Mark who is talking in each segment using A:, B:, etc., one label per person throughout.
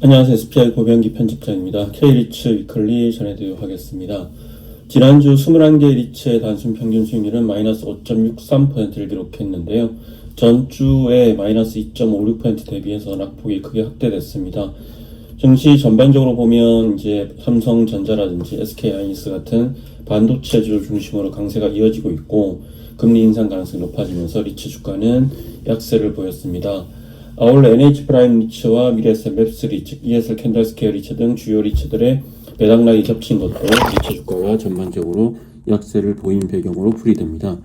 A: 안녕하세요. SPI 고병기 편집장입니다. K리츠 위클리 전해드리도록 하겠습니다. 지난주 21개 리츠의 단순 평균 수익률은 마이너스 5.63%를 기록했는데요. 전주에 마이너스 2.56% 대비해서 낙폭이 크게 확대됐습니다. 증시 전반적으로 보면 이제 삼성전자라든지 SK하이닉스 같은 반도체주 중심으로 강세가 이어지고 있고 금리 인상 가능성이 높아지면서 리츠 주가는 약세를 보였습니다. 아울러 NH 프라임 리츠와 미래에셋 맵스 리츠, ESL 캔들스퀘어 리츠 등 주요 리츠들의 배당락이 겹친 것도 리츠 주가가 전반적으로 약세를 보인 배경으로 풀이됩니다.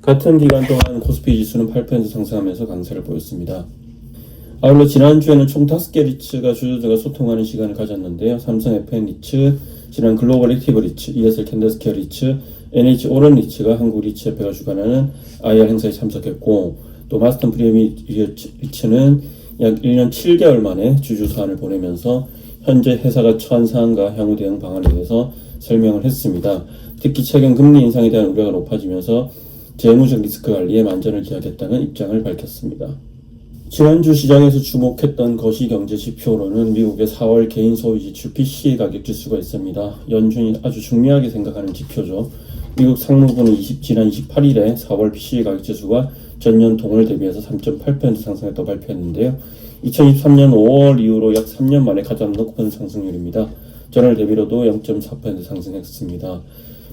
A: 같은 기간 동안 코스피 지수는 8% 상승하면서 강세를 보였습니다. 아울러 지난주에는 총 5개 리츠가 주주들과 소통하는 시간을 가졌는데요. 삼성 FN 리츠, 지난 글로벌 액티브 리츠, ESL 캔들스퀘어 리츠, NH 오런 리츠가 한국 리츠협회가 주관하는 IR 행사에 참석했고 또 마스턴 프리미엄 리츠는 약 1년 7개월 만에 주주 사안을 보내면서 현재 회사가 처한 사안과 향후 대응 방안에 대해서 설명을 했습니다. 특히 최근 금리 인상에 대한 우려가 높아지면서 재무적 리스크 관리에 만전을 기하겠다는 입장을 밝혔습니다. 지난주 시장에서 주목했던 거시경제 지표로는 미국의 4월 개인 소비지출 PCE 가격 지수가 있습니다. 연준이 아주 중요하게 생각하는 지표죠. 미국 상무부는 지난 28일에 4월 PCE 가격 지수가 전년 동월 대비해서 3.8% 상승했다고 발표했는데요. 2023년 5월 이후로 약 3년 만에 가장 높은 상승률입니다. 전월 대비로도 0.4% 상승했습니다.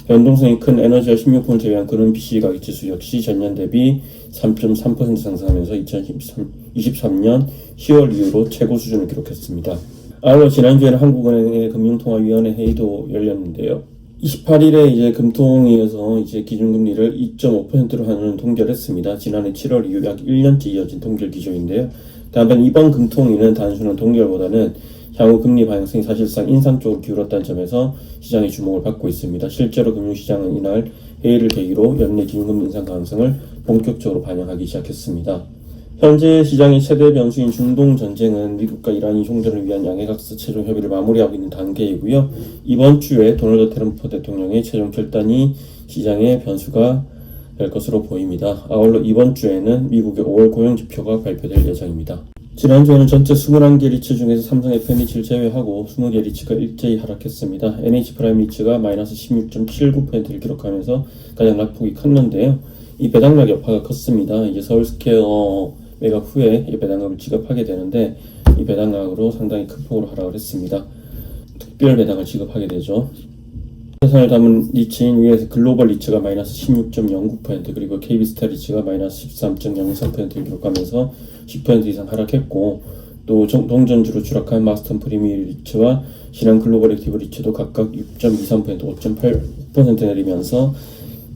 A: 변동성이 큰 에너지와 식료품을 제외한 그런 PCE 가격 지수 역시 전년 대비 3.3% 상승하면서 2023년 10월 이후로 최고 수준을 기록했습니다. 아울러 지난주에는 한국은행의 금융통화위원회 회의도 열렸는데요. 28일에 이제 금통위에서 이제 기준금리를 2.5%로 하는 통계를 했습니다. 지난해 7월 이후 약 1년째 이어진 통결 기조인데요. 다만 이번 금통위는 단순한 통결보다는 향후 금리 방향성이 사실상 인상 쪽으로 기울었다는 점에서 시장의 주목을 받고 있습니다. 실제로 금융시장은 이날 회의를 계기로 연내 기준금리 인상 가능성을 본격적으로 반영하기 시작했습니다. 현재 시장의 최대 변수인 중동 전쟁은 미국과 이란이 종전을 위한 양해각서 최종 협의를 마무리하고 있는 단계이고요. 이번 주에 도널드 트럼프 대통령의 최종 결단이 시장의 변수가 될 것으로 보입니다. 아울러 이번 주에는 미국의 5월 고용지표가 발표될 예정입니다. 지난주에는 전체 21개 리츠 중에서 삼성 FN 리츠를 제외하고 20개 리츠가 일제히 하락했습니다. NH 프라임 리츠가 마이너스 16.79%를 기록하면서 가장 낙폭이 컸는데요. 이 배당락 여파가 컸습니다. 이제 서울스퀘어 매각 후에 이 배당금을 지급하게 되는데 이 배당락으로 상당히 큰 폭으로 하락을 했습니다. 특별 배당을 지급하게 되죠. 회사를 담은 리츠인 위에서 글로벌 리츠가 마이너스 16.09% 그리고 KB스타 리츠가 마이너스 13.03%를 기록하면서 10% 이상 하락했고 또 동전주로 추락한 마스턴 프리미엄 리츠와 신한 글로벌 액티브 리츠도 각각 6.23%, 5.8% 내리면서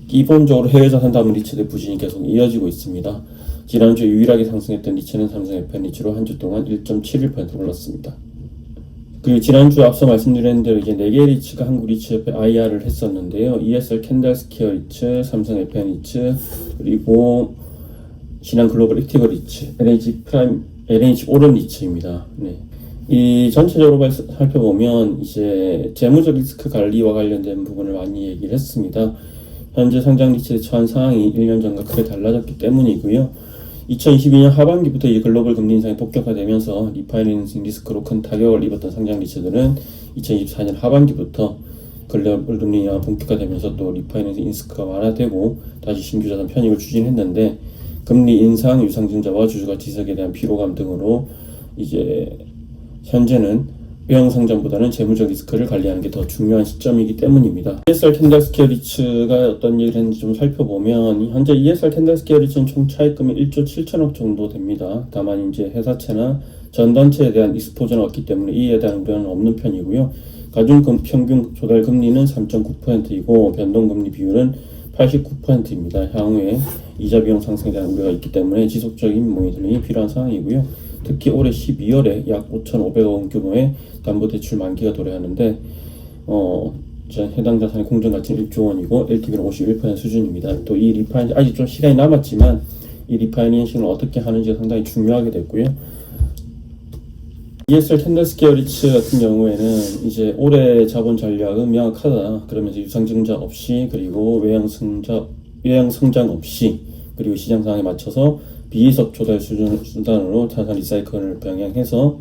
A: 기본적으로 해외 자산 담은 리츠의 부진이 계속 이어지고 있습니다. 지난주 유일하게 상승했던 리츠는 삼성 FN 리츠로 한 주 동안 1.71% 올랐습니다. 그리고 지난주 앞서 말씀드린 대로 이제 4개 리츠가 한국 리츠협회 IR을 했었는데요. ESL 캔들스퀘어 리츠, 삼성 FN 리츠, 그리고 신한 글로벌 액티브 리츠, NH 오런 리츠입니다. 네. 이 전체적으로 살펴보면 이제 재무적 리스크 관리와 관련된 부분을 많이 얘기를 했습니다. 현재 상장 리츠에 처한 상황이 1년 전과 크게 달라졌기 때문이고요. 2022년 하반기부터 이 글로벌 금리 인상이 본격화되면서 리파이낸싱 리스크로 큰 타격을 입었던 상장 리츠들은 2024년 하반기부터 글로벌 금리 인하가 본격화되면서 또 리파이낸싱 리스크가 완화되고 다시 신규 자산 편입을 추진했는데 금리 인상, 유상증자와 주주가 지석에 대한 피로감 등으로 이제 현재는 외형 성장보다는 재무적 리스크를 관리하는 게 더 중요한 시점이기 때문입니다. ESR 캔들스퀘어 리츠가 어떤 얘기를 했는지 좀 살펴보면 현재 ESR 캔들스퀘어 리츠는 총 차입금이 1조 7천억 정도 됩니다. 다만 이제 회사채나 전단체에 대한 익스포저는 없기 때문에 이에 대한 우려는 없는 편이고요. 가중 평균 조달 금리는 3.9%이고 변동금리 비율은 89%입니다. 향후에 이자 비용 상승에 대한 우려가 있기 때문에 지속적인 모니터링이 필요한 상황이고요. 특히 올해 12월에 약 5,500억 원 규모의 담보대출 만기가 도래하는데 해당 자산의 공정가치는 1조 원이고 LTV는 51% 수준입니다. 또 이 리파이닝 아직 좀 시간이 남았지만 이 리파이낸싱을 어떻게 하는지가 상당히 중요하게 됐고요. ESL 캔들스퀘어 리츠 같은 경우에는 이제 올해 자본 전략은 명확하다. 그러면서 유상증자 없이 그리고 외형 성장 없이 그리고 시장 상황에 맞춰서 비이석 조달 수단으로 자산 리사이클을 병행해서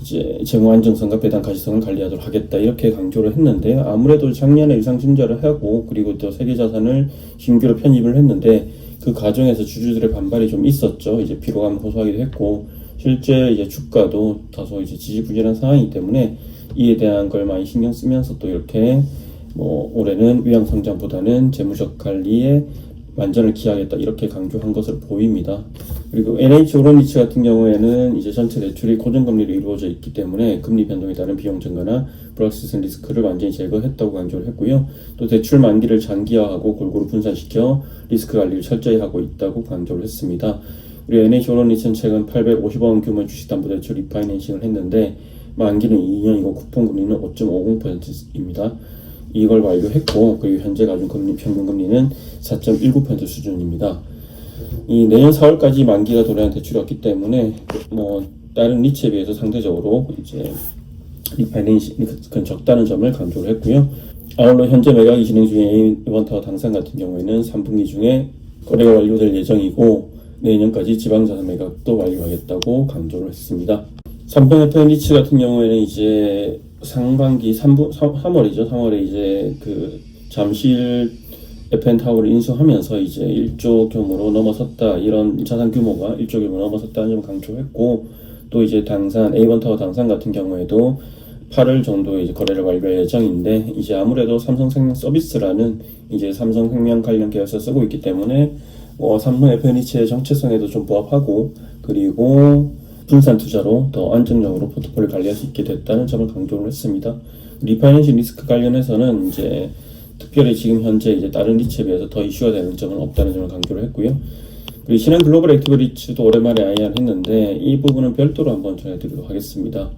A: 이제 재무 안정성과 배당 가시성을 관리하도록 하겠다 이렇게 강조를 했는데, 아무래도 작년에 의상 증자를 하고 그리고 또 세계 자산을 신규로 편입을 했는데 그 과정에서 주주들의 반발이 좀 있었죠. 이제 피로감 호소하기도 했고 실제 이제 주가도 다소 이제 지지부진한 상황이기 때문에 이에 대한 걸 많이 신경 쓰면서 또 이렇게 올해는 외형 성장보다는 재무적 관리에 만전을 기하겠다 이렇게 강조한 것으로 보입니다. 그리고 NH 오런리츠 같은 경우에는 이제 전체 대출이 고정금리로 이루어져 있기 때문에 금리 변동에 따른 비용 증가나 불확실성 리스크를 완전히 제거했다고 강조를 했고요. 또 대출 만기를 장기화하고 골고루 분산시켜 리스크 관리를 철저히 하고 있다고 강조를 했습니다. 그리고 NH 오런리츠는 최근 850억 규모의 주식담보대출 리파이낸싱을 했는데 만기는 2년이고 쿠폰금리는 5.50%입니다. 이걸 완료했고 그리고 현재 가중금리 평균금리는 4.19% 수준입니다. 이 내년 4월까지 만기가 도래한 대출이었기 때문에 다른 리츠에 비해서 상대적으로 이제 리파이낸싱은 적다는 점을 강조를 했고요. 아울러 현재 매각이 진행 중인 A1타워 당산 같은 경우에는 3분기 중에 거래가 완료될 예정이고 내년까지 지방자산 매각도 완료하겠다고 강조를 했습니다. 삼성 FM 리츠 같은 경우에는 이제 상반기 3월에 이제 그 잠실 FN타워를 인수하면서 이제 1조 규모로 넘어섰다, 이런 자산 규모가 1조 규모로 넘어섰다는 점을 강조했고, 또 이제 당산 A1타워 당산 같은 경우에도 8월 정도에 이제 거래를 완료할 예정인데, 이제 아무래도 삼성생명 서비스라는 이제 삼성생명 관련 계열사 쓰고 있기 때문에 삼성 FM 리츠의 정체성에도 좀 부합하고 그리고 분산 투자로 더 안정적으로 포트폴리오 관리할 수 있게 됐다는 점을 강조를 했습니다. 리파이낸싱 리스크 관련해서는 이제 특별히 지금 현재 이제 다른 리츠에 비해서 더 이슈가 되는 점은 없다는 점을 강조를 했고요. 그리고 신한 글로벌 액티브 리츠도 오랜만에 IR 했는데 이 부분은 별도로 한번 전해드리도록 하겠습니다.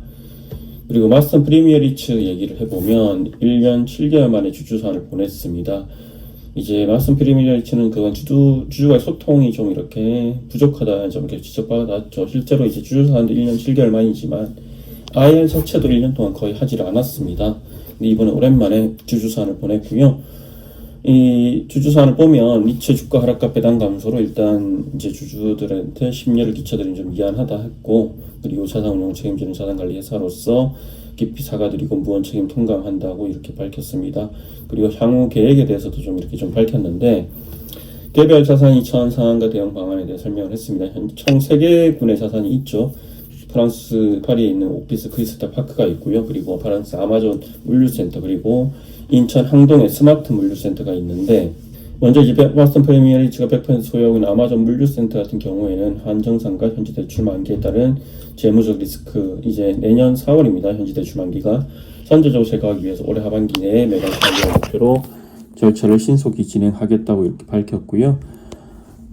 A: 그리고 마스턴 프리미어 리츠 얘기를 해보면 1년 7개월 만에 주주사안을 보냈습니다. 이제 마스턴 프리미어 리츠는 그건 주주와의 소통이 좀 이렇게 부족하다는 점을 이렇게 지적받았죠. 실제로 이제 주주사안도 1년 7개월 만이지만 IR 자체도 1년 동안 거의 하질 않았습니다. 근데 이번에 오랜만에 주주사안을 보냈고요. 이 주주사안을 보면 리츠 주가 하락과 배당 감소로 일단 이제 주주들한테 심려를 끼쳐드린 점 미안하다 했고, 그리고 자산운용 책임지는 자산관리회사로서 깊이 사과드리고 무언 책임 통감한다고 이렇게 밝혔습니다. 그리고 향후 계획에 대해서도 좀 이렇게 좀 밝혔는데, 개별 자산 이천 상한가 대응 방안에 대해 설명을 했습니다. 총 3개군의 자산이 있죠. 프랑스 파리에 있는 오피스 크리스탈 파크가 있고요. 그리고 프랑스 아마존 물류센터, 그리고 인천 항동에 스마트 물류센터가 있는데, 먼저 이제 마스턴 프리미어 리츠가 100% 소유하고 있는 아마존 물류센터 같은 경우에는 한정상과 현지 대출 만기에 따른 재무적 리스크, 이제 내년 4월입니다. 현지 대출 만기가 선제적으로 제거하기 위해서 올해 하반기 내에 매각 완료 목표로 절차를 신속히 진행하겠다고 이렇게 밝혔고요.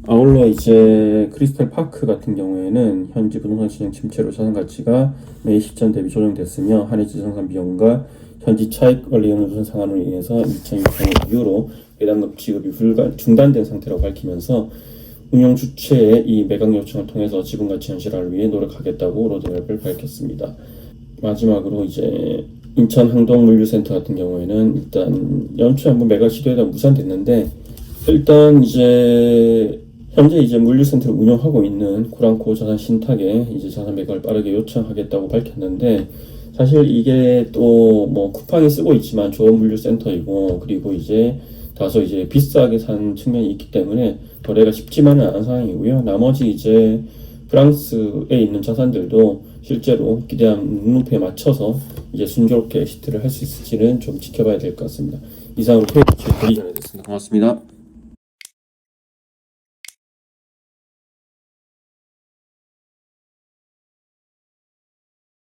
A: 아울러 이제 크리스탈 파크 같은 경우에는 현지 부동산 시장 침체로 자산 가치가 매 시점 대비 조정됐으며 한해 지정산 비용과 현지 차익 관리 연구선 상한으로 인해서 2023년 이후로 배당금 지급이 중단된 상태라고 밝히면서 운영 주체의 이 매각 요청을 통해서 지분 가치 현실화를 위해 노력하겠다고 로드맵을 밝혔습니다. 마지막으로 이제 인천 항동 물류센터 같은 경우에는 일단 연초에 한번 매각 시도에다 무산됐는데, 일단 이제 현재 이제 물류센터를 운영하고 있는 코랑코 자산 신탁에 이제 자산 매각을 빠르게 요청하겠다고 밝혔는데, 사실 이게 또 쿠팡이 쓰고 있지만 좋은 물류센터이고 그리고 이제 다소 이제 비싸게 산 측면이 있기 때문에 거래가 쉽지만은 않은 상황이고요. 나머지 이제 프랑스에 있는 자산들도 실제로 기대한 눈높이에 맞춰서 이제 순조롭게 엑시트를 할 수 있을지는 좀 지켜봐야 될 것 같습니다. 이상으로 KH 전해드렸습니다. 고맙습니다.